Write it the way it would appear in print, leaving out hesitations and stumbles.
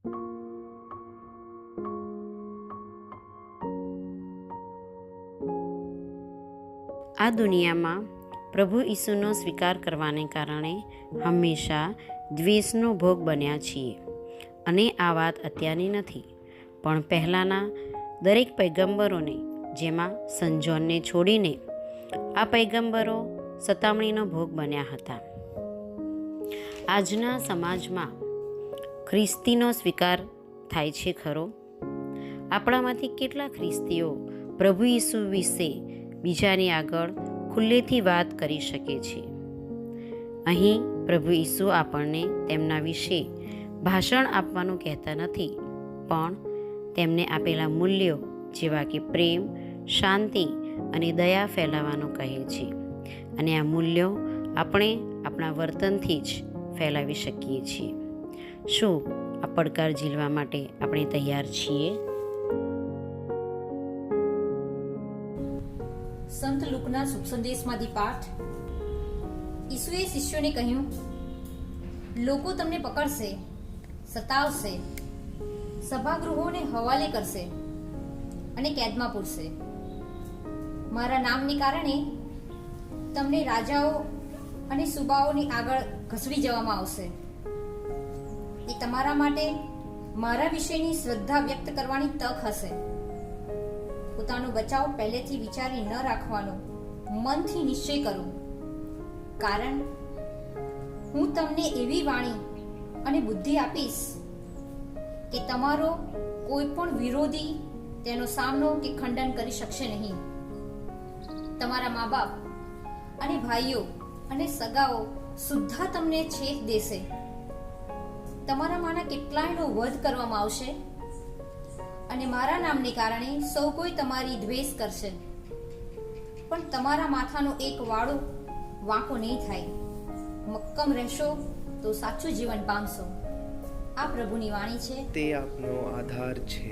આ દુનિયામાં પ્રભુ ઈસુનો સ્વીકાર કરવાને કારણે હંમેશા દ્વેષનો ભોગ બન્યા છીએ. અને આ વાત અત્યારની નથી, પણ પહેલાંના દરેક પૈગંબરોને, જેમાં સંત જોનને છોડીને આ પૈગંબરો સતામણીનો ભોગ બન્યા હતા. આજના સમાજમાં ખ્રિસ્તીનો સ્વીકાર થાય છે ખરો? આપણામાંથી કેટલા ખ્રિસ્તીઓ પ્રભુ ઈસુ વિશે બીજાની આગળ ખુલ્લેથી વાત કરી શકે છે? અહીં પ્રભુ ઈસુ આપણને તેમના વિશે ભાષણ આપવાનું કહેતા નથી, પણ તેમને આપેલા મૂલ્યો જેવા કે પ્રેમ, શાંતિ અને દયા ફેલાવવાનું કહે છે. અને આ મૂલ્યો આપણે આપણા વર્તનથી જ ફેલાવી શકીએ છીએ. શું આ પડકાર ઝીલવા માટે આપણે તૈયાર છીએ? સંત લુકના શુભ સંદેશમાંથી પાઠ. ઈસુએ શિષ્યોને કહ્યું, લોકો તમને પકડશે, સતાવશે, સભાગૃહોને હવાલે કરશે અને કેદમાં પૂરશે. મારા નામને કારણે તમને રાજાઓ અને સુબાઓની આગળ ઘસડી જવામાં આવશે. એ તમારા માટે મારા વિશેની શ્રદ્ધા વ્યક્ત કરવાની તક હશે. પોતાનો બચાવ પહેલેથી વિચારી ન રાખવાનો મનથી નિશ્ચય કરો, કારણ હું તમને એવી વાણી અને બુદ્ધિ આપીશ કે તમારો કોઈ પણ વિરોધી તેનો સામનો કે ખંડન કરી શકશે નહીં. તમારા મા બાપ અને ભાઈઓ અને સગાઓ સુદ્ધા તમને છેક દેશે. તમારામાંના કેટલાયનો વધ કરવામાં આવશે અને મારા નામને કારણે સૌ કોઈ તમારી દ્વેષ કરશે. પણ તમારા માથાનો એક વાળો વાંકો નહીં થાય. મક્કમ રહેશો તો સાચું જીવન પામશો. આ પ્રભુની વાણી છે, તે આપનો આધાર છે.